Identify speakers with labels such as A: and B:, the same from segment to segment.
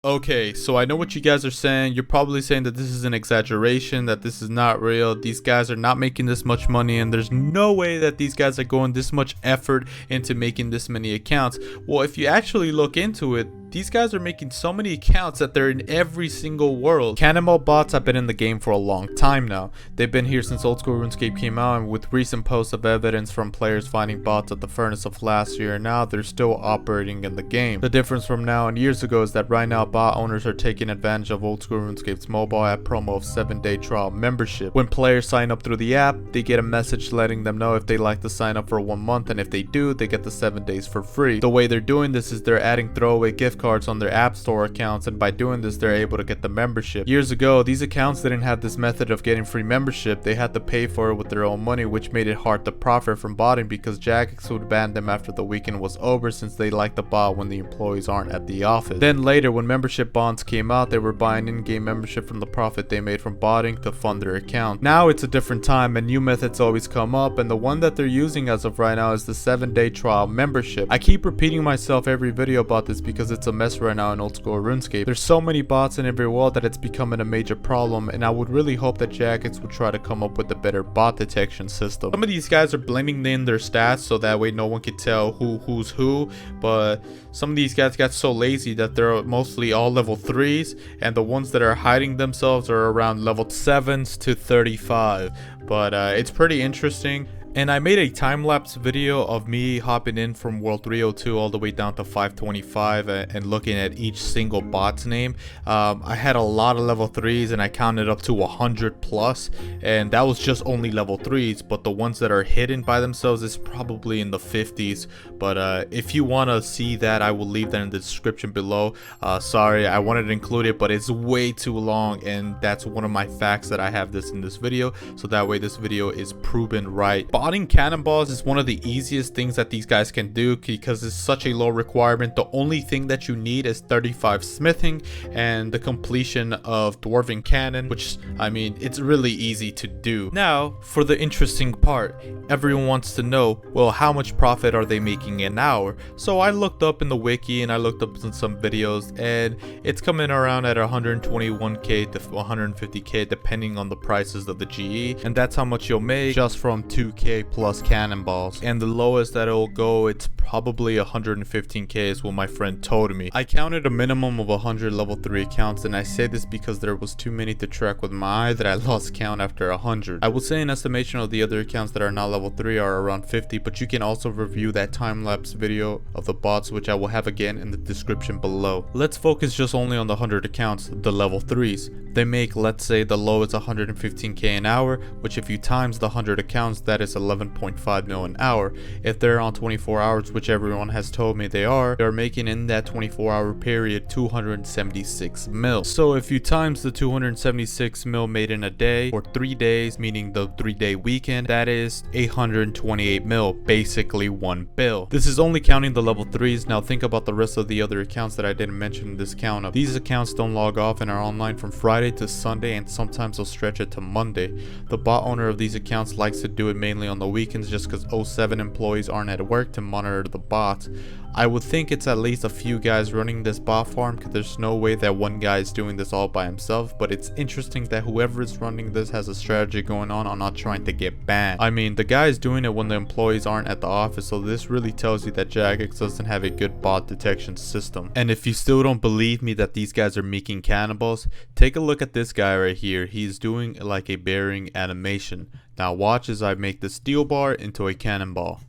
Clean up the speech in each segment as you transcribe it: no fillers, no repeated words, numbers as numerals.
A: Okay, so I know what you guys are saying. You're probably saying that this is an exaggeration, that this is not real. These guys are not making this much money, and there's no way that these guys are going this much effort into making this many accounts. Well, if you actually look into it, these guys are making so many accounts that they're in every single world. Cannonball bots have been in the game for a long time now. They've been here since Oldschool Runescape came out, and with recent posts of evidence from players finding bots at the furnace of last year, now they're still operating in the game. The difference from now and years ago is that right now bot owners are taking advantage of Oldschool Runescape's mobile app promo of 7-day trial membership. When players sign up through the app, they get a message letting them know if they like to sign up for 1 month, and if they do, they get the 7 days for free. The way they're doing this is they're adding throwaway gift cards on their app store accounts, and by doing this they're able to get the membership. Years ago, these accounts didn't have this method of getting free membership. They had to pay for it with their own money, which made it hard to profit from botting because Jagex would ban them after the weekend was over, since they like to bot when the employees aren't at the office. Then later, when membership bonds came out, they were buying in-game membership from the profit they made from botting to fund their account. Now it's a different time and new methods always come up, and the one that they're using as of right now is the 7-day trial membership. I keep repeating myself every video about this because it's a mess right now in Oldschool Runescape. There's so many bots in every world that it's becoming a major problem, and I would really hope that Jagex would try to come up with a better bot detection system. Some of these guys are blending in their stats so that way no one can tell who's who, but some of these guys got so lazy that they're mostly all level 3s, and the ones that are hiding themselves are around level 7s to 35. But it's pretty interesting. And I made a time-lapse video of me hopping in from world 302 all the way down to 525 and looking at each single bot's name. I had a lot of level 3s and I counted up to 100 plus, and that was just only level 3s, but the ones that are hidden by themselves is probably in the 50s. But if you want to see that, I will leave that in the description below. Sorry, I wanted to include it, but it's way too long, and that's one of my facts that I have this in this video, so that way this video is proven right. Botting Cannonballs is one of the easiest things that these guys can do because it's such a low requirement. The only thing that you need is 35 smithing and the completion of dwarven cannon, which, I mean, it's really easy to do. Now, for the interesting part, everyone wants to know, well, how much profit are they making an hour? So I looked up in the wiki and I looked up in some videos, and it's coming around at 121k to 150k depending on the prices of the GE, and that's how much you'll make just from 2k plus Cannonballs. And the lowest that it'll go, it's probably 115k is what my friend told me. I counted a minimum of 100 level 3 accounts, and I say this because there was too many to track with my eye that I lost count after 100. I would say an estimation of the other accounts that are not level 3 are around 50, but you can also review that time-lapse video of the bots, which I will have again in the description below. Let's focus just only on the 100 accounts, the level 3s. They make, let's say the low is 115k an hour, which if you times the 100 accounts, that is 11.5 mil an hour. If they're on 24 hours, which everyone has told me they're making in that 24-hour period 276 mil. So if you times the 276 mil made in a day for 3 days, meaning the 3-day weekend, that is 828 mil, basically 1 bill. This is only counting the level 3s. Now think about the rest of the other accounts that I didn't mention in this count up. These accounts don't log off and are online from Friday to Sunday, and sometimes they'll stretch it to Monday. The bot owner of these accounts likes to do it mainly on the weekends just because 07 employees aren't at work to monitor the bots. I would think it's at least a few guys running this bot farm, because there's no way that one guy is doing this all by himself, but it's interesting that whoever is running this has a strategy going on not trying to get banned. I mean, the guy is doing it when the employees aren't at the office, so this really tells you that Jagex doesn't have a good bot detection system. And if you still don't believe me that these guys are making Cannonballs, take a look at this guy right here. He's doing like a bearing animation. Now watch as I make the steel bar into a cannonball.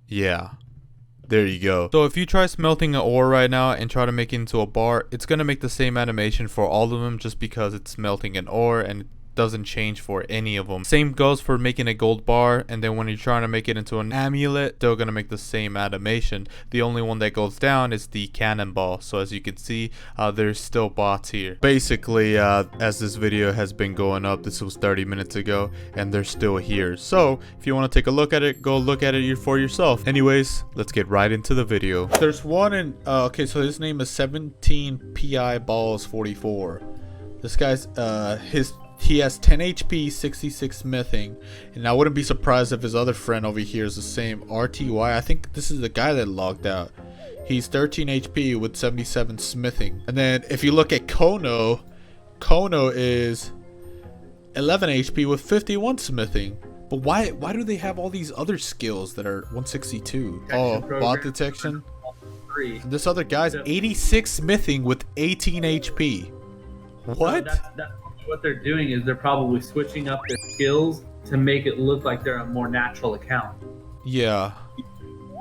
A: Yeah, there you go. So if you try smelting an ore right now and try to make it into a bar, it's gonna make the same animation for all of them just because it's smelting an ore, and doesn't change for any of them. Same goes for making a gold bar, and then when you're trying to make it into an amulet, still gonna make the same animation. The only one that goes down is the cannonball. So as you can see, there's still bots here. Basically, as this video has been going up, this was 30 minutes ago, and they're still here. So if you want to take a look at it, go look at it for yourself. Anyways, let's get right into the video. There's one in okay, so his name is 17 pi balls 44. This guy's he has 10 HP, 66 smithing, and I wouldn't be surprised if his other friend over here is the same. RTY, I think this is the guy that logged out. he's 13 HP with 77 smithing. And then if you look at Kono is 11 HP with 51 smithing. But why do they have all these other skills that are 162? Oh, bot detection. And this other guy's 86 smithing with 18 HP. What?
B: So that's what they're doing is they're probably switching up their skills to make it look like they're a more natural account.
A: Yeah.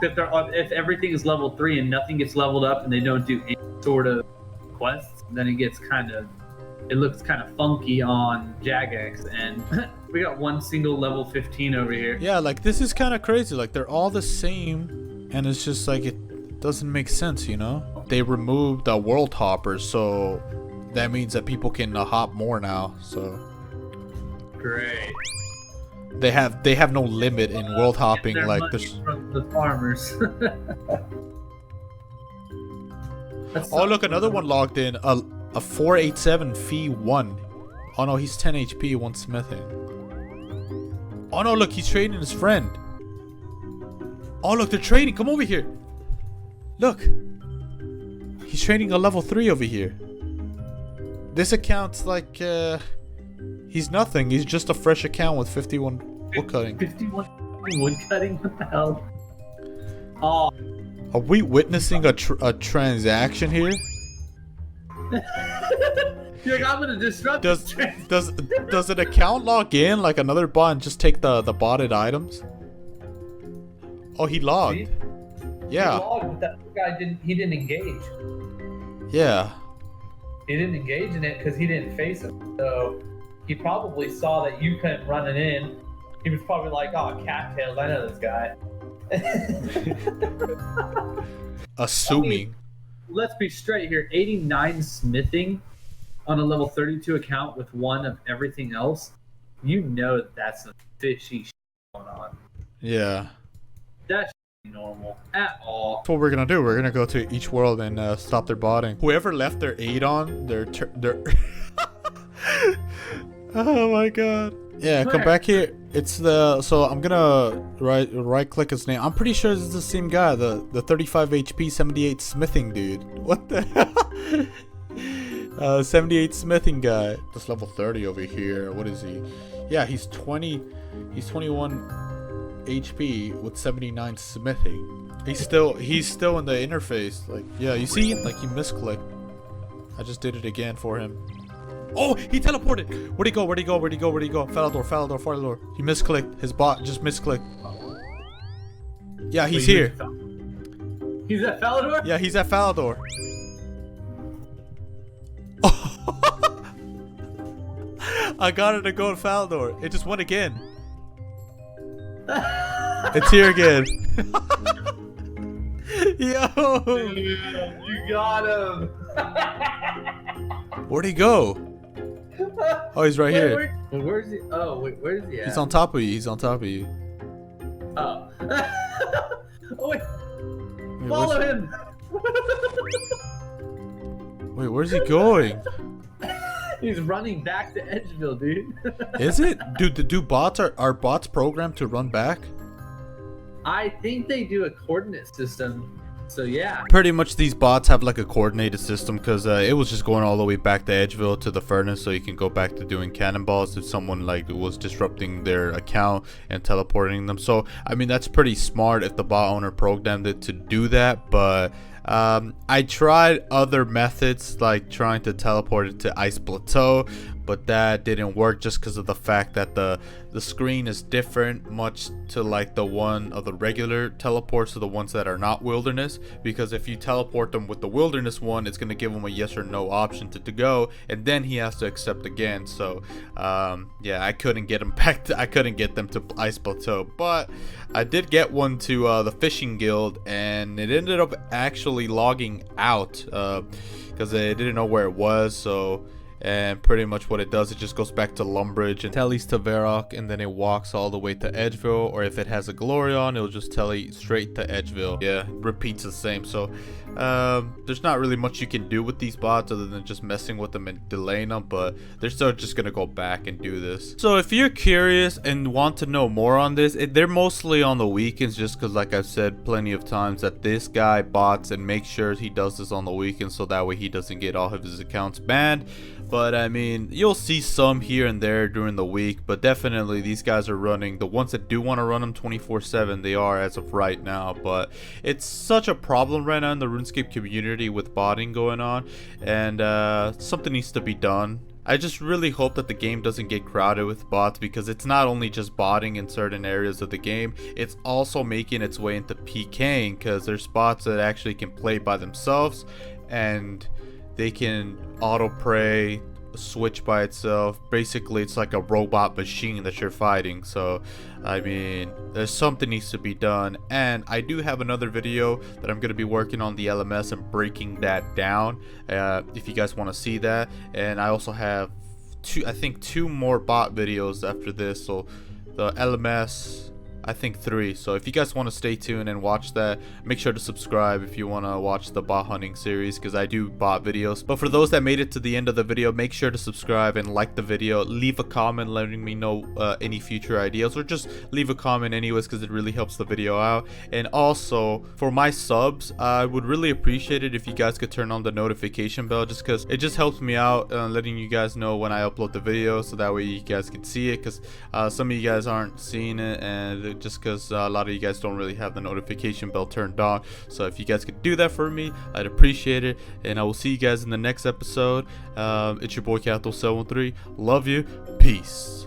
B: If everything is level 3 and nothing gets leveled up and they don't do any sort of quests, then it looks kind of funky on Jagex, and we got one single level 15 over here.
A: Yeah, like this is kind of crazy. Like they're all the same, and it's just like it doesn't make sense, you know? They removed the world hoppers, so that means that people can hop more now. So
B: great.
A: They have no limit in world hopping. Like there's
B: from the farmers.
A: Oh look, another one logged in. A 487 fee 1. Oh no, he's 10 HP, 1 smithing. Oh no, look, he's trading his friend. Oh look, they're trading. Come over here. Look. He's trading a level 3 over here. This account's like he's nothing. He's just a fresh account with 51 woodcutting.
B: 51 woodcutting? What the hell? Oh.
A: Are we witnessing a transaction here?
B: You're like, I'm gonna disrupt
A: does an account log in like another bot and just take the botted items? Oh, he logged.
B: See?
A: Yeah.
B: He logged, but that guy didn't engage.
A: Yeah.
B: He didn't engage in it because he didn't face him. So he probably saw that you couldn't run it in. He was probably like, "Oh, cattails, I know this guy."
A: Assuming.
B: I mean, let's be straight here. 89 smithing on a level 32 account with 1 of everything else. You know that's some fishy shit going on.
A: Yeah.
B: That's normal at all.
A: That's what we're gonna do. We're gonna go to each world and stop their botting. Whoever left their aid on, their oh my god. Yeah, come back here. It's so I'm gonna right click his name. I'm pretty sure this is the same guy, the 35 HP 78 smithing dude. What the hell? 78 smithing guy. This level 30 over here. What is he? Yeah, he's 21 HP with 79 smithing. He's still in the interface. Like, yeah, you see, like he misclicked. I just did it again for him. Oh, he teleported. Where'd he go? Falador. He misclicked. His bot just misclicked. Yeah, he's here.
B: He's at Falador?
A: Yeah, he's at Falador. I got it to go to Falador. It just went again. It's here again. Yo!
B: Dude, you got him.
A: Where'd he go? Oh, he's right here.
B: Where's he? Oh, wait, where is he at?
A: He's on top of you.
B: Oh. Oh, wait. Follow him.
A: Wait, where's he going?
B: He's running back to Edgeville, dude.
A: Is it? Do bots are bots programmed to run back?
B: I think they do a coordinate system. So yeah.
A: Pretty much these bots have like a coordinated system because it was just going all the way back to Edgeville to the furnace, so you can go back to doing cannonballs if someone like was disrupting their account and teleporting them. So I mean that's pretty smart if the bot owner programmed it to do that, but I tried other methods like trying to teleport it to Ice Plateau, but that didn't work just because of the fact that the screen is different, much to like the one of the regular teleports to the ones that are not wilderness, because if you teleport them with the wilderness one, it's going to give him a yes or no option to go, and then he has to accept again. So yeah, I couldn't get him I couldn't get them to Ice Plateau, but I did get one to the fishing guild, and it ended up actually logging out because they didn't know where it was. So And pretty much what it does, it just goes back to Lumbridge and tellies to Varrock, and then it walks all the way to Edgeville, or if it has a Glorion, it'll just telly straight to Edgeville. Yeah, it repeats the same. So there's not really much you can do with these bots other than just messing with them and delaying them, but they're still just gonna go back and do this. So if you're curious and want to know more on this, they're mostly on the weekends, just because like I've said plenty of times that this guy bots and makes sure he does this on the weekends so that way he doesn't get all of his accounts banned. But I mean, you'll see some here and there during the week, but definitely these guys are running, the ones that do want to run them 24/7, they are as of right now. But it's such a problem right now in the RuneScape community with botting going on, and something needs to be done. I just really hope that the game doesn't get crowded with bots, because it's not only just botting in certain areas of the game, it's also making its way into PKing, because there's bots that actually can play by themselves and they can auto pray, switch by itself. Basically it's like a robot machine that you're fighting. So I mean, there's something needs to be done, and I do have another video that I'm going to be working on the LMS and breaking that down if you guys want to see that. And I also have I think two more bot videos after this, so the LMS, I think 3. So if you guys want to stay tuned and watch that, make sure to subscribe if you want to watch the bot hunting series, because I do bot videos. But for those that made it to the end of the video, make sure to subscribe and like the video. Leave a comment letting me know any future ideas, or just leave a comment anyways, because it really helps the video out. And also for my subs, I would really appreciate it if you guys could turn on the notification bell, just because it just helps me out letting you guys know when I upload the video, so that way you guys can see it, because some of you guys aren't seeing it, and just because a lot of you guys don't really have the notification bell turned on. So if you guys could do that for me, I'd appreciate it, and I will see you guys in the next episode. It's your boy Cathol713. Love you. Peace.